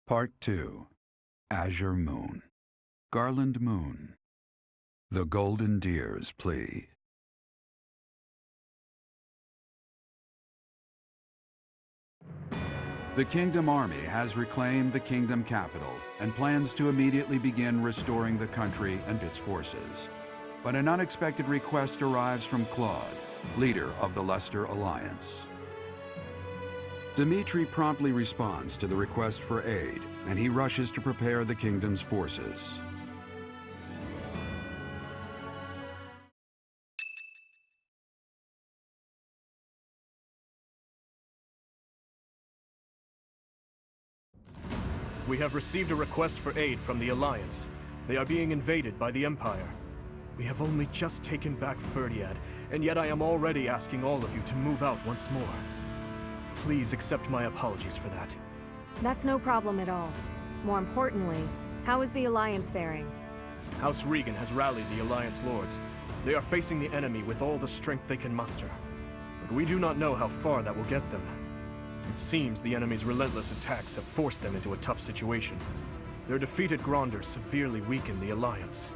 Part 2. Azure Moon. Garland Moon. The Golden Deer's Plea. The Kingdom Army has reclaimed the Kingdom capital and plans to immediately begin restoring the country and its forces. But an unexpected request arrives from Claude, leader of the Leicester Alliance. Dmitri promptly responds to the request for aid, and he rushes to prepare the Kingdom's forces. We have received a request for aid from the Alliance. They are being invaded by the Empire. We have only just taken back Ferdiad, and yet I am already asking all of you to move out once more. Please accept my apologies for that. That's no problem at all. More importantly, how is the Alliance faring? House Regan has rallied the Alliance Lords. They are facing the enemy with all the strength they can muster. But we do not know how far that will get them. It seems the enemy's relentless attacks have forced them into a tough situation. Their defeated Gronder severely weakened the Alliance.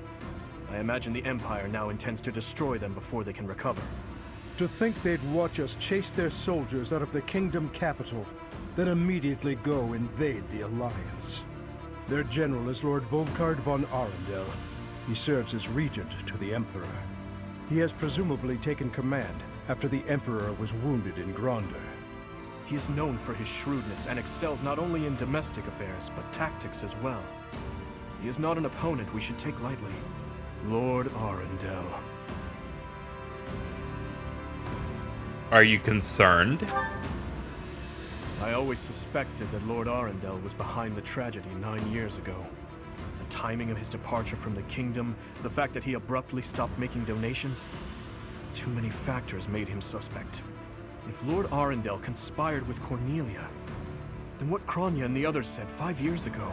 I imagine the Empire now intends to destroy them before they can recover. To think they'd watch us chase their soldiers out of the Kingdom capital, then immediately go invade the Alliance. Their general is Lord Volkard von Arundel. He serves as regent to the Emperor. He has presumably taken command after the Emperor was wounded in Gronder. He is known for his shrewdness and excels not only in domestic affairs, but tactics as well. He is not an opponent we should take lightly. Lord Arundel. Are you concerned? I always suspected that Lord Arundel was behind the tragedy 9 years ago. The timing of his departure from the Kingdom, the fact that he abruptly stopped making donations. Too many factors made him suspect. If Lord Arundel conspired with Cornelia, then what Kronya and the others said 5 years ago?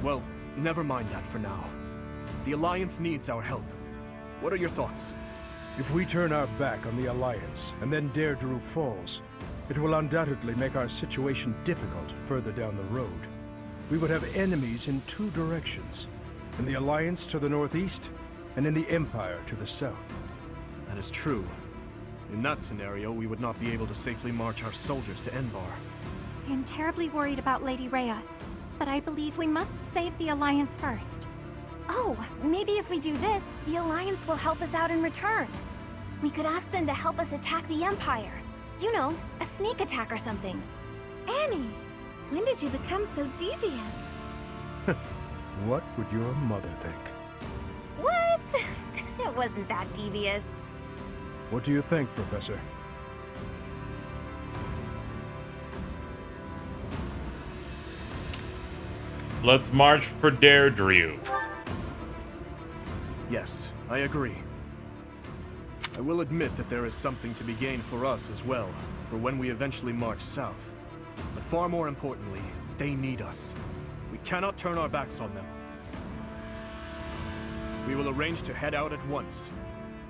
Well, never mind that for now. The Alliance needs our help. What are your thoughts? If we turn our back on the Alliance and then Deirdre falls, it will undoubtedly make our situation difficult further down the road. We would have enemies in two directions, in the Alliance to the northeast, and in the Empire to the south. That is true. In that scenario, we would not be able to safely march our soldiers to Enbar. I am terribly worried about Lady Rhea, but I believe we must save the Alliance first. Oh, maybe if we do this, the Alliance will help us out in return. We could ask them to help us attack the Empire. You know, a sneak attack or something. Annie, when did you become so devious? What would your mother think? What? It wasn't that devious. What do you think, Professor? Let's march for Deirdre. Yes, I agree. I will admit that there is something to be gained for us as well, for when we eventually march south. But far more importantly, they need us. We cannot turn our backs on them. We will arrange to head out at once.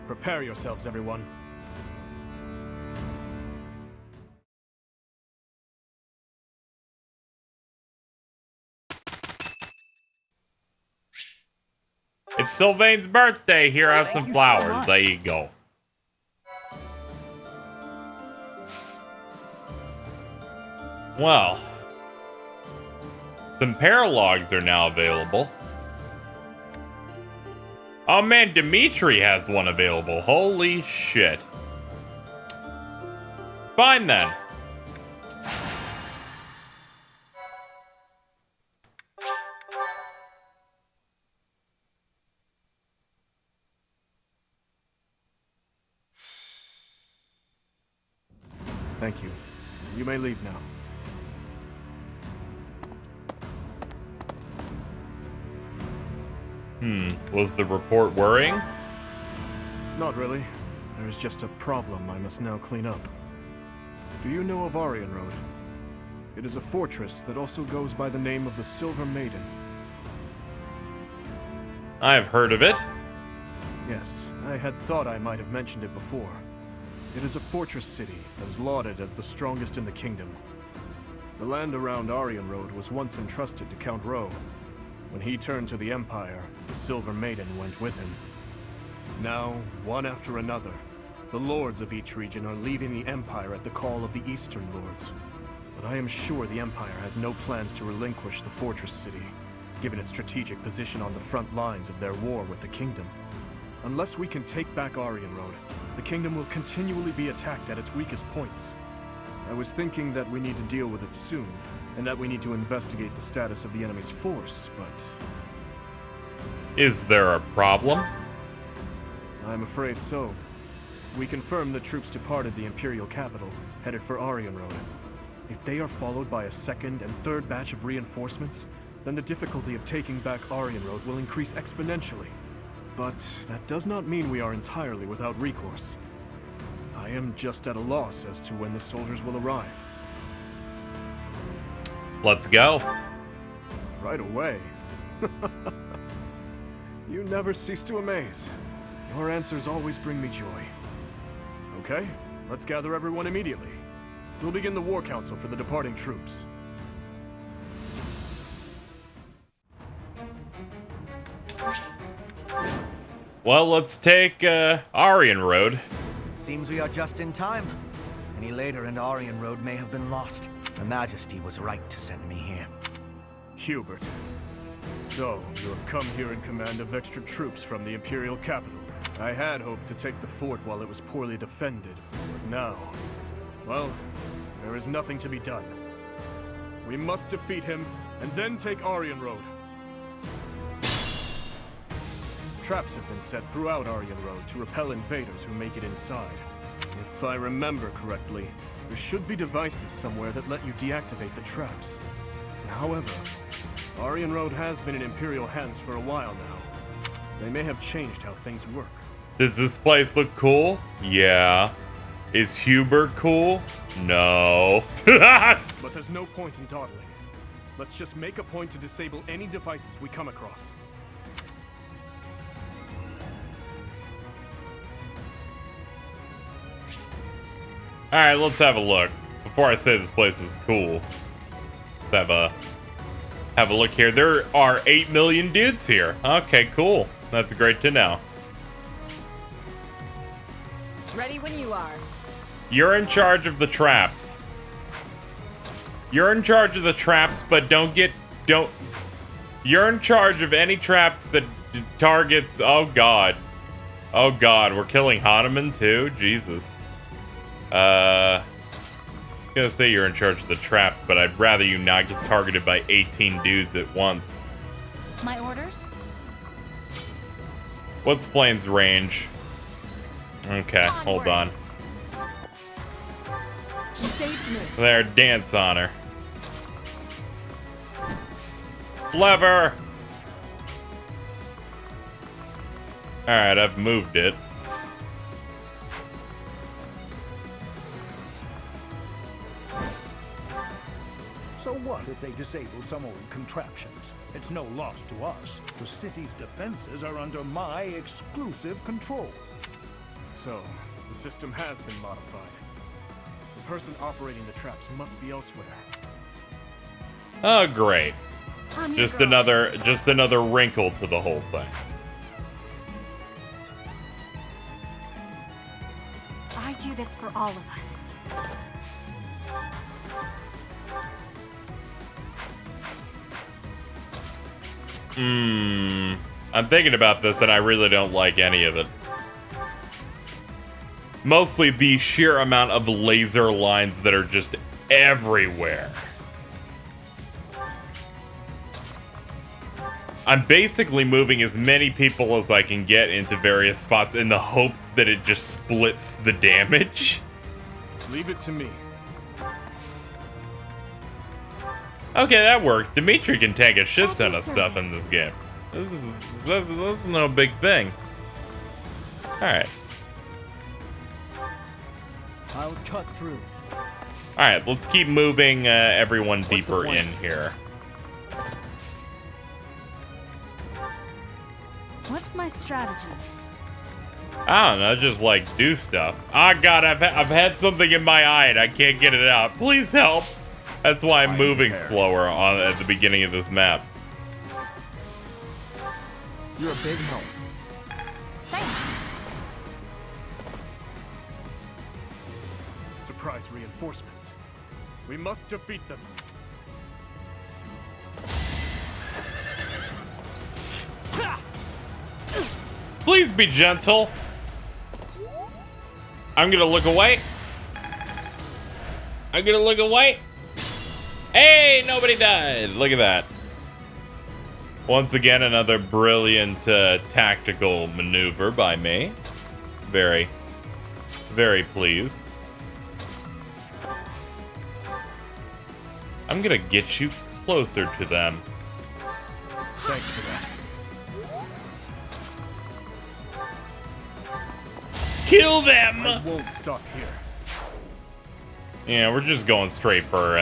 Prepare yourselves, everyone. It's Sylvain's birthday. Here, have some flowers. There you go. Well, some paralogs are now available. Oh man, Dmitri has one available. Holy shit. Fine then. Thank you. You may leave now. Was the report worrying? Not really. There is just a problem I must now clean up. Do you know of Arianrhod? It is a fortress that also goes by the name of the Silver Maiden. I've heard of it. Yes, I had thought I might have mentioned it before. It is a fortress city that is lauded as the strongest in the kingdom. The land around Arianrhod was once entrusted to Count Rowe. When he turned to the Empire, the Silver Maiden went with him. Now, one after another, the lords of each region are leaving the Empire at the call of the Eastern Lords. But I am sure the Empire has no plans to relinquish the fortress city, given its strategic position on the front lines of their war with the kingdom. Unless we can take back Arianrhod, the kingdom will continually be attacked at its weakest points. I was thinking that we need to deal with it soon, and that we need to investigate the status of the enemy's force, but... Is there a problem? I'm afraid so. We confirmed the troops departed the Imperial capital, headed for Arianrhod. If they are followed by a second and third batch of reinforcements, then the difficulty of taking back Arianrhod will increase exponentially. But that does not mean we are entirely without recourse. I am just at a loss as to when the soldiers will arrive. Let's go. Right away. You never cease to amaze. Your answers always bring me joy. Okay, let's gather everyone immediately. We'll begin the war council for the departing troops. Well, let's take Arianrhod. It seems we are just in time. Any later and Arianrhod may have been lost. Her Majesty was right to send me here. Hubert. So, you have come here in command of extra troops from the Imperial capital. I had hoped to take the fort while it was poorly defended, but now... well, there is nothing to be done. We must defeat him, and then take Arianrhod. Traps have been set throughout Arianrhod to repel invaders who make it inside. If I remember correctly, there should be devices somewhere that let you deactivate the traps. However, Arianrhod has been in Imperial hands for a while now. They may have changed how things work. Does this place look cool? Yeah. Is Hubert cool? No. But there's no point in dawdling. Let's just make a point to disable any devices we come across. Alright, let's have a look. Before I say this place is cool, let's have a look here. There are 8 million dudes here. Okay, cool. That's great to know. Ready when you are. You're in charge of the traps. You're in charge of the traps, but you're in charge of any traps that targets... Oh god. Oh god, we're killing Hanuman too? Jesus. I was gonna say you're in charge of the traps, but I'd rather you not get targeted by 18 dudes at once. My orders? What's Flame's range? Okay, hold on. She saved me. There, dance on her. Lever! Alright, I've moved it. So what if they disable some old contraptions? It's no loss to us. The city's defenses are under my exclusive control. So, the system has been modified. The person operating the traps must be elsewhere. Oh, great. I'm your Just girl. another wrinkle to the whole thing. I do this for all of us. I'm thinking about this and I really don't like any of it. Mostly the sheer amount of laser lines that are just everywhere. I'm basically moving as many people as I can get into various spots in the hopes that it just splits the damage. Leave it to me. Okay, that works. Dimitri can tank a shit ton of stuff in this game. This is no big thing. Alright. I'll cut through. Alright, let's keep moving everyone deeper in here. What's my strategy? I don't know, just like do stuff. Ah, God, I've had something in my eye and I can't get it out. Please help. That's why I'm moving slower at the beginning of this map. You're a big help. Thanks. Surprise reinforcements. We must defeat them. Please be gentle. I'm gonna look away. I'm gonna look away. Hey, nobody died. Look at that. Once again, another brilliant tactical maneuver by me. Very, very pleased. I'm gonna get you closer to them. Thanks for that. Kill them! I won't stop here. Yeah, we're just going straight for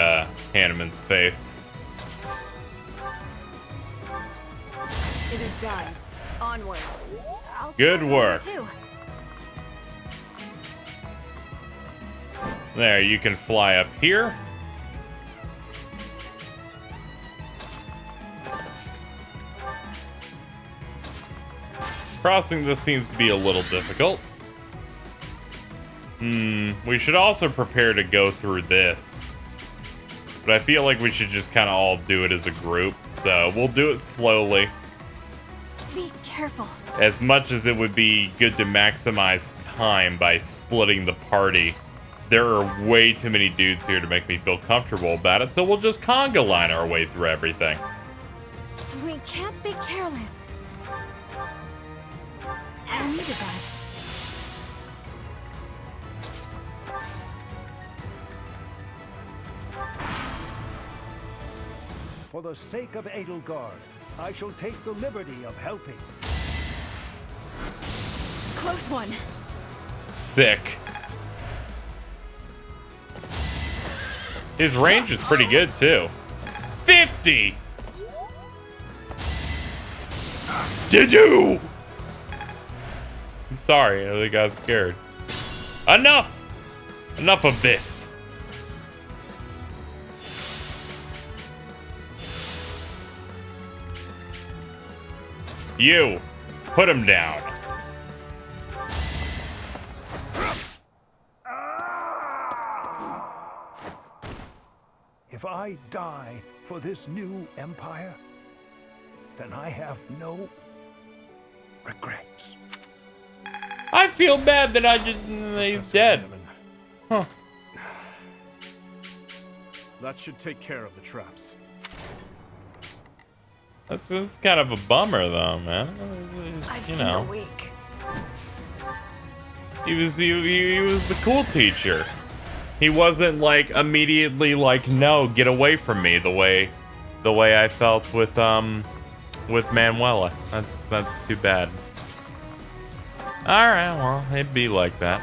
Hanneman's face. It is done. Onward. I'll Good try work. too. There, you can fly up here. Crossing this seems to be a little difficult. We should also prepare to go through this. But I feel like we should just kind of all do it as a group. So we'll do it slowly. Be careful. As much as it would be good to maximize time by splitting the party, there are way too many dudes here to make me feel comfortable about it. So we'll just conga line our way through everything. We can't be careless. I needed that. For the sake of Edelgard, I shall take the liberty of helping. Close one. Sick. His range is pretty good too. 50! Did you? I'm sorry, I really got scared. Enough! Enough of this. You, put him down. If I die for this new empire, then I have no regrets. I feel bad that he's dead. Huh. That should take care of the traps. That's kind of a bummer though, man. I You feel know, weak. he was the cool teacher. He wasn't like immediately like, no, get away from me, the way I felt with Manuela. That's too bad. All right, well, it'd be like that.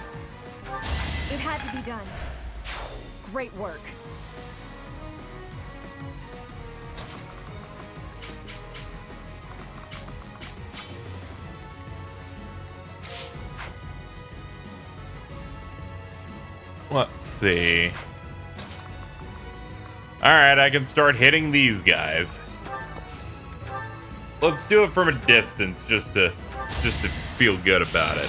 It had to be done. Great work. Let's see. All right, I can start hitting these guys. Let's do it from a distance, just to feel good about it.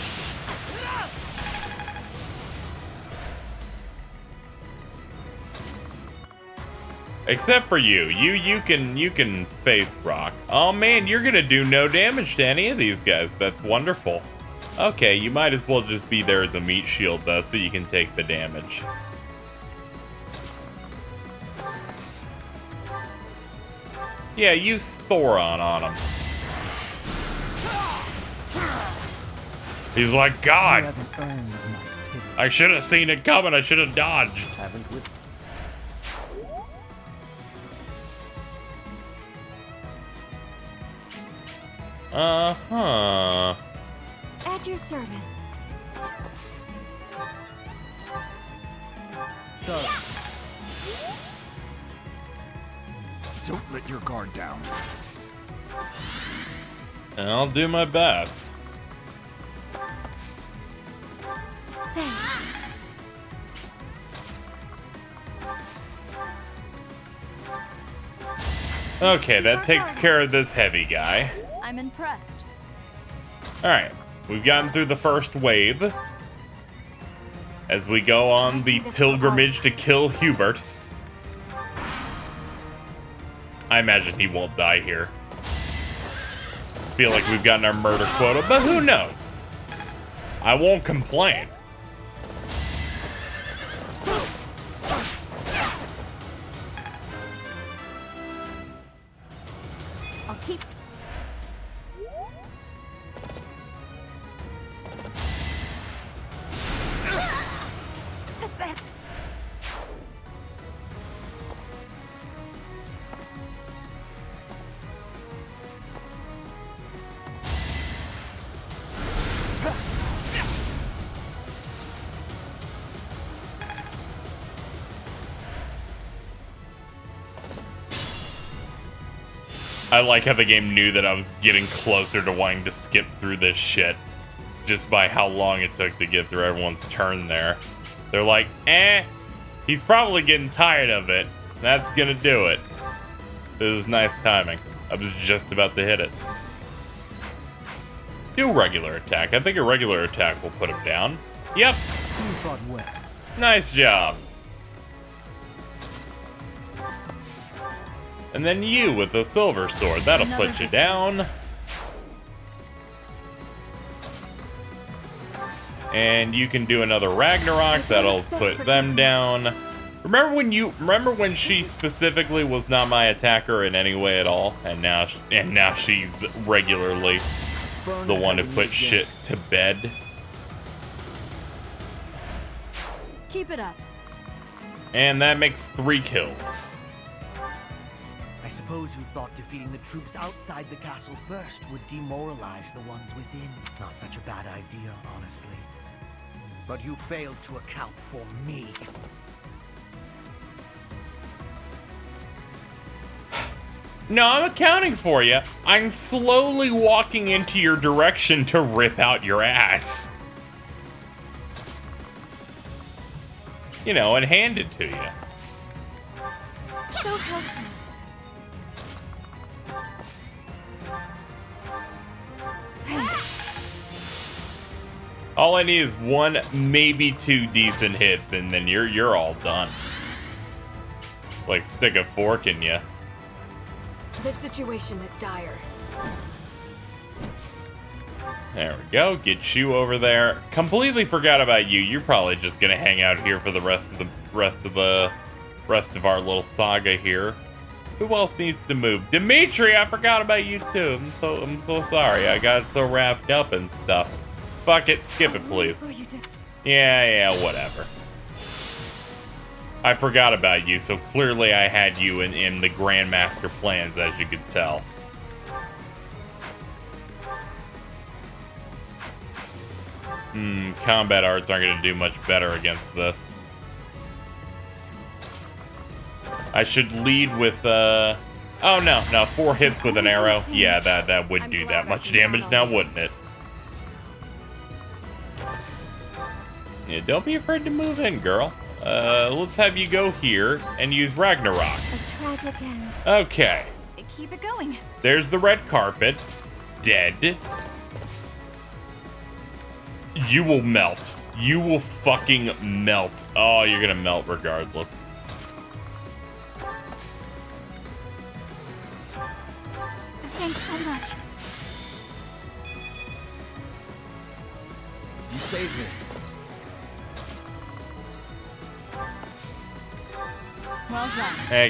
Except for you. You can face rock. Oh man, you're gonna do no damage to any of these guys. That's wonderful. Okay, you might as well just be there as a meat shield though, so you can take the damage. Yeah, use Thoron on him. He's like, God, You haven't earned my pity, I should have seen it coming. I should have dodged. haven't we? Uh-huh. At your service. So, Don't let your guard down. I'll do my best. Okay, that takes care of this heavy guy. I'm impressed. Alright, we've gotten through the first wave. As we go on the pilgrimage to kill Hubert. I imagine he won't die here. Feel like we've gotten our murder quota, but who knows? I won't complain. I'll keep... I like how the game knew that I was getting closer to wanting to skip through this shit. Just by how long it took to get through everyone's turn there. They're like, he's probably getting tired of it. That's gonna do it. It was nice timing. I was just about to hit it. Do regular attack. I think a regular attack will put him down. Yep. You fought well. Nice job. And then you with the silver sword. That'll put you down. And you can do another Ragnarok. That'll put them down. Remember when she specifically was not my attacker in any way at all, and now she's regularly the one who put shit to bed. Keep it up. And that makes 3 kills. I suppose you thought defeating the troops outside the castle first would demoralize the ones within. Not such a bad idea, honestly. But you failed to account for me. No, I'm accounting for you. I'm slowly walking into your direction to rip out your ass. You know, and hand it to you. So helpful. Thanks. All I need is 1, maybe 2 decent hits, and then you're all done. Like stick a fork in you. This situation is dire. There we go. Get you over there. Completely forgot about you. You're probably just gonna hang out here for the rest of our little saga here. Who else needs to move? Dimitri, I forgot about you too. I'm so sorry. I got so wrapped up and stuff. Fuck it, skip it, please. Yeah, whatever. I forgot about you, so clearly I had you in the Grandmaster plans, as you could tell. Combat arts aren't gonna do much better against this. I should lead with, oh no, 4 hits with an arrow. Yeah, that would do that much damage now, wouldn't it? Yeah, don't be afraid to move in, girl. Let's have you go here and use Ragnarok. A tragic end. Okay. Keep it going. There's the red carpet. Dead. You will melt. You will fucking melt. Oh, you're gonna melt regardless. Thanks so much. You saved me. Well done. Hey,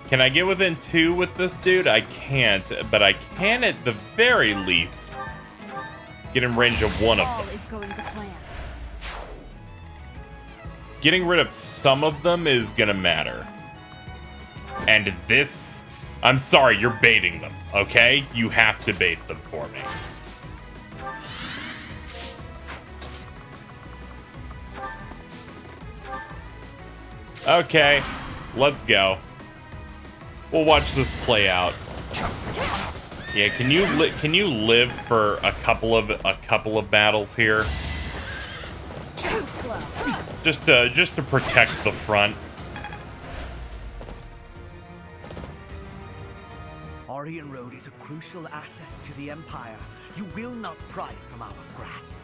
can I get within 2 with this dude? I can't, but I can at the very least get in range of 1 of All them. is going to plan. Getting rid of some of them is gonna matter. And this, I'm sorry, you're baiting them, okay? You have to bait them for me. Okay, let's go. We'll watch this play out. Yeah, can you live for a couple of battles here? slow. Just to protect the front. Arianrhod is a crucial asset to the Empire. You will not pry it from our grasp.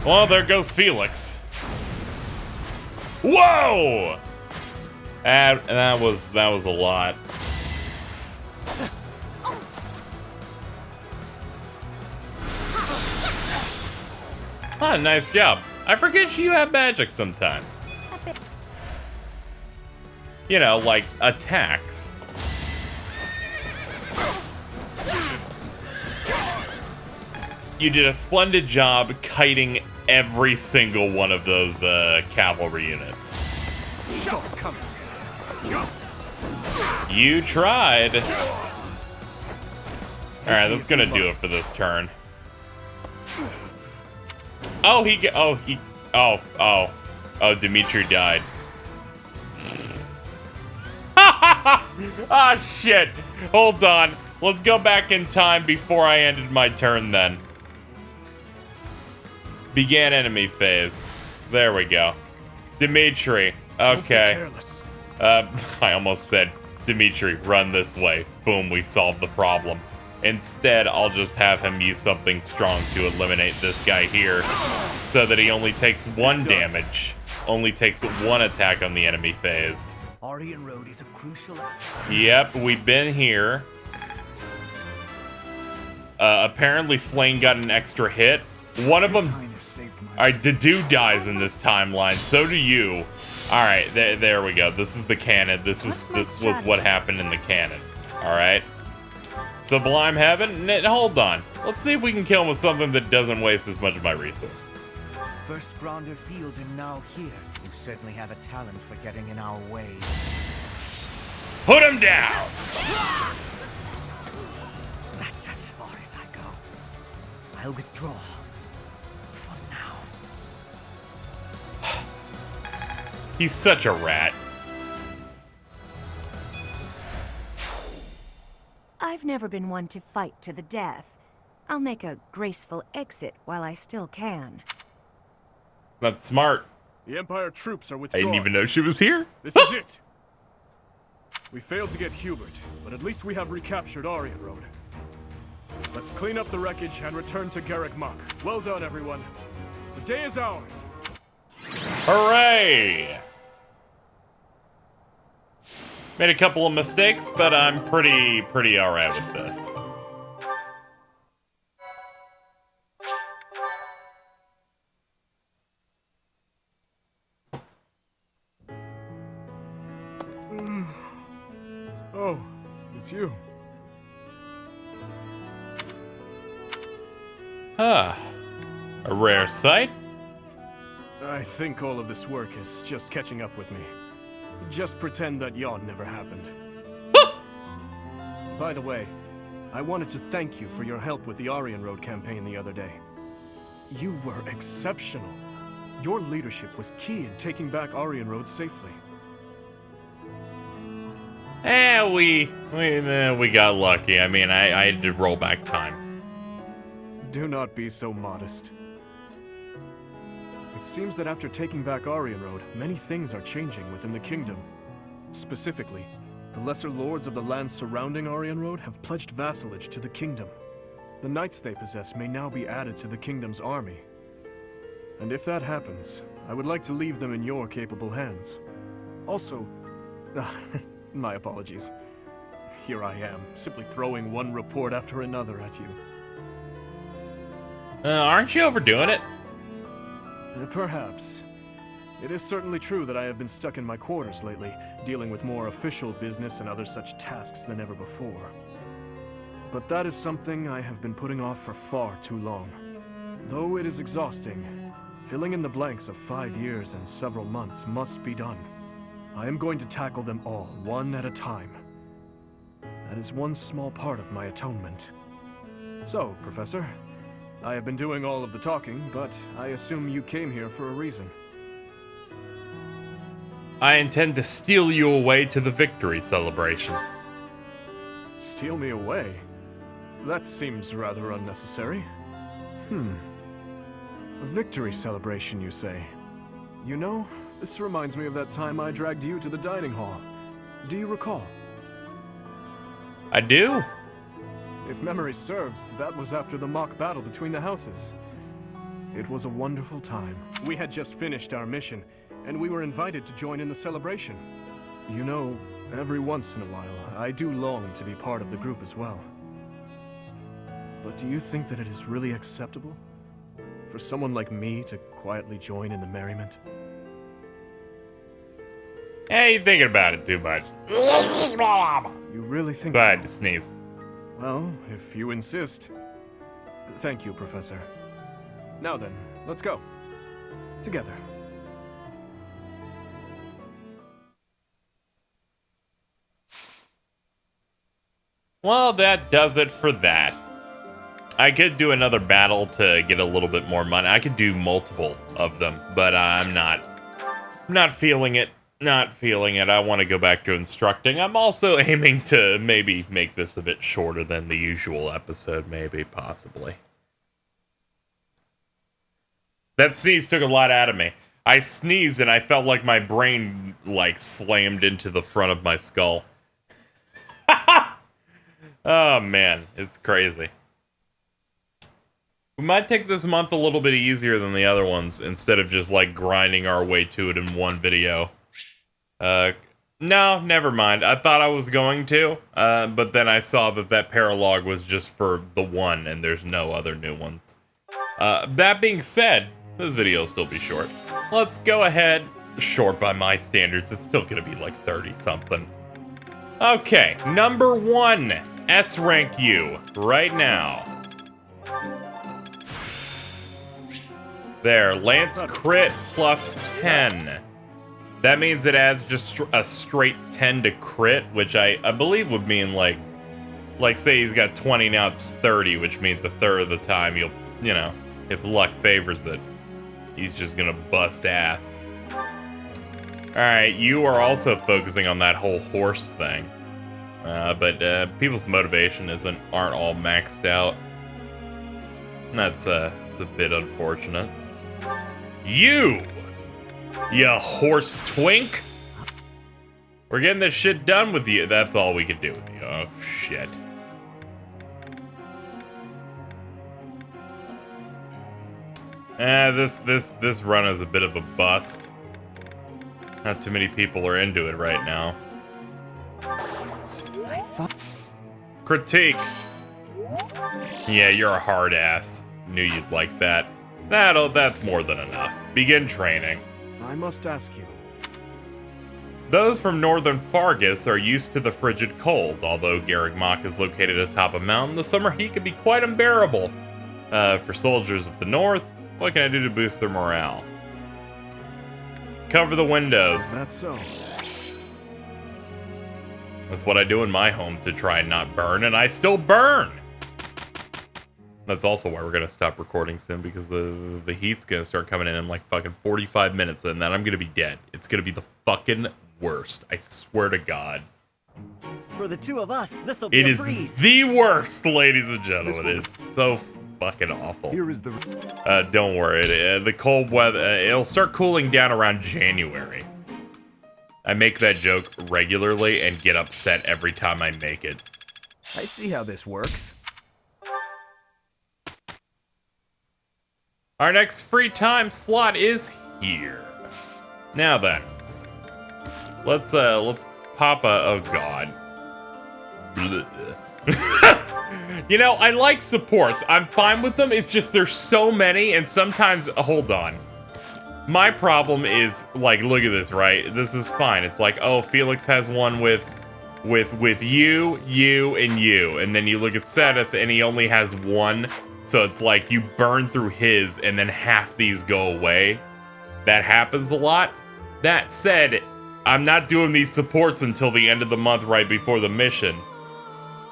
Well, there goes Felix. Whoa! That was a lot. Ah, nice job. I forget you have magic sometimes. You know, like attacks. You did a splendid job kiting every single one of those cavalry units. You tried. Alright, that's gonna do it for this turn. Oh, Dimitri died. Ah, shit. Hold on. Let's go back in time before I ended my turn then. Began enemy phase. There we go. Dimitri. Okay. I almost said, Dimitri, run this way. Boom, we solved the problem. Instead, I'll just have him use something strong to eliminate this guy here, so that he only takes 1 damage. Only takes 1 attack on the enemy phase. Arianrhod is a crucial... Yep, we've been here. Apparently Flame got an extra hit. One of them... Alright, Dedue dies in this timeline. So do you. Alright, there we go. This is the canon. This was what happened in the canon. Alright. Sublime Heaven? Hold on. Let's see if we can kill him with something that doesn't waste as much of my resources. First Grounder Field and now here. You certainly have a talent for getting in our way. Put him down! That's as far as I go. I'll withdraw. For now. He's such a rat. I've never been one to fight to the death. I'll make a graceful exit while I still can. That's smart. The Empire troops are I withdrawing. didn't even know she was here. This is it. We failed to get Hubert, but at least we have recaptured Arianrhod. Let's clean up the wreckage and return to Garrick Mach. Well done, everyone. The day is ours. Hooray! Made a couple of mistakes, but I'm pretty alright with this. Oh, it's you. Ah, a rare sight. I think all of this work is just catching up with me. Just pretend that yawn never happened. By the way, I wanted to thank you for your help with the Arianrhod campaign the other day. You were exceptional. Your leadership was key in taking back Arianrhod safely. We got lucky. I mean, I had to roll back time. Do not be so modest. It seems that after taking back Arianrhod, many things are changing within the kingdom. Specifically, the lesser lords of the lands surrounding Arianrhod have pledged vassalage to the kingdom. The knights they possess may now be added to the kingdom's army. And if that happens, I would like to leave them in your capable hands. Also, my apologies. Here I am, simply throwing one report after another at you. Aren't you overdoing it? Perhaps. It is certainly true that I have been stuck in my quarters lately, dealing with more official business and other such tasks than ever before. But that is something I have been putting off for far too long. Though it is exhausting, filling in the blanks of 5 years and several months must be done. I am going to tackle them all, one at a time. That is one small part of my atonement. So, Professor, I have been doing all of the talking, but I assume you came here for a reason. I intend to steal you away to the victory celebration. Steal me away? That seems rather unnecessary. A victory celebration, you say? You know, this reminds me of that time I dragged you to the dining hall. Do you recall? I do. If memory serves, that was after the mock battle between the houses. It was a wonderful time. We had just finished our mission, and we were invited to join in the celebration. You know, every once in a while, I do long to be part of the group as well. But do you think that it is really acceptable for someone like me to quietly join in the merriment? Hey, you thinking about it too much. You really think So I so? had to sneeze. Well, if you insist. Thank you, Professor. Now then, let's go. Together. Well, that does it for that. I could do another battle to get a little bit more money. I could do multiple of them, but I'm not feeling it. Not feeling it. I want to go back to instructing. I'm also aiming to maybe make this a bit shorter than the usual episode, maybe, possibly. That sneeze took a lot out of me. I sneezed and I felt like my brain, like, slammed into the front of my skull. Oh, man. It's crazy. We might take this month a little bit easier than the other ones, instead of just, like, grinding our way to it in one video. No, never mind. I thought I was going to, but then I saw that Paralogue was just for the one, and there's no other new ones. That being said, this video will still be short. Let's go ahead. Short by my standards, it's still gonna be like 30-something. Okay, number 1. S-rank you, right now. There, Lance crit plus 10. That means it adds just a straight 10 to crit, which I believe would mean like say he's got 20, now it's 30, which means a third of the time you'll, you know, if luck favors it, he's just gonna bust ass. Alright, you are also focusing on that whole horse thing. But people's motivation aren't all maxed out. That's a bit unfortunate. You horse twink! We're getting this shit done with you. That's all we can do with you. Oh, shit. This run is a bit of a bust. Not too many people are into it right now. Critique. Yeah, you're a hard ass. Knew you'd like that. That's more than enough. Begin training. I must ask you. Those from northern Fargus are used to the frigid cold. Although Garreg is located atop a mountain, the summer heat can be quite unbearable. For soldiers of the north, what can I do to boost their morale? Cover the windows. That's so. That's what I do in my home to try and not burn, and I still burn! That's also why we're gonna stop recording soon, because the heat's gonna start coming in like fucking 45 minutes, and then I'm gonna be dead. It's gonna be the fucking worst. I swear to God. For the two of us, this'll be a breeze. It is the worst, ladies and gentlemen. It's so fucking awful. Here is the... Don't worry. The cold weather, it'll start cooling down around January. I make that joke regularly and get upset every time I make it. I see how this works. Our next free time slot is here. Now then, let's pop a, oh god. You know, I like supports. I'm fine with them. It's just there's so many, and sometimes, hold on. My problem is, like, look at this, right? This is fine. It's like, oh, Felix has one with you, and you. And then you look at Seth, and he only has one. So it's like you burn through his, and then half these go away. That happens a lot. That said, I'm not doing these supports until the end of the month, right before the mission.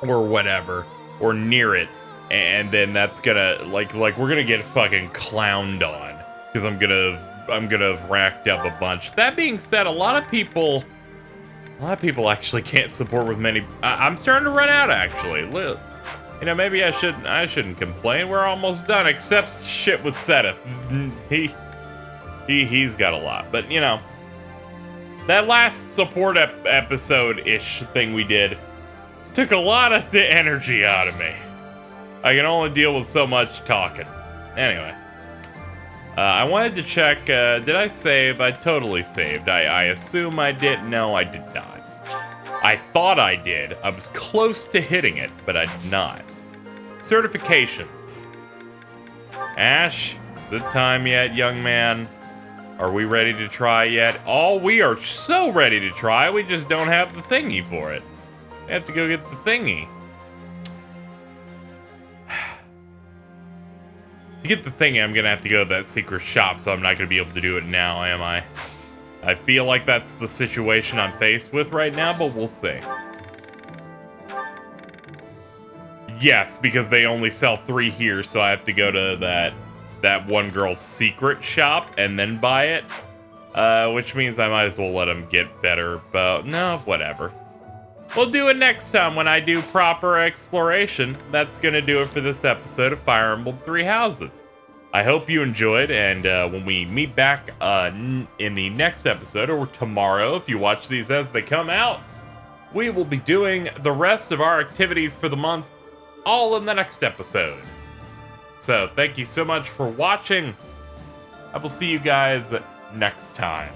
Or whatever. Or near it. And then that's gonna, like we're gonna get fucking clowned on. Because I'm gonna have racked up a bunch. That being said, a lot of people actually can't support with many. I'm starting to run out, actually. You know, maybe I shouldn't complain. We're almost done, except shit with Seth. He's got a lot. But, you know, that last support episode-ish thing we did took a lot of the energy out of me. I can only deal with so much talking. Anyway. I wanted to check, did I save? I totally saved. I assume I did. No, I did not. I thought I did. I was close to hitting it, but I did not. Certifications. Ash, is it time yet, young man? Are we ready to try yet? Oh, we are so ready to try. We just don't have the thingy for it. We have to go get the thingy. To get the thingy, I'm gonna have to go to that secret shop, so I'm not gonna be able to do it now, am I? I feel like that's the situation I'm faced with right now, but we'll see. Yes, because they only sell 3 here, so I have to go to that one girl's secret shop and then buy it. Which means I might as well let them get better, but no, whatever. We'll do it next time when I do proper exploration. That's gonna do it for this episode of Fire Emblem Three Houses. I hope you enjoyed, and when we meet back in the next episode, or tomorrow if you watch these as they come out, we will be doing the rest of our activities for the month, all in the next episode. So thank you so much for watching. I will see you guys next time.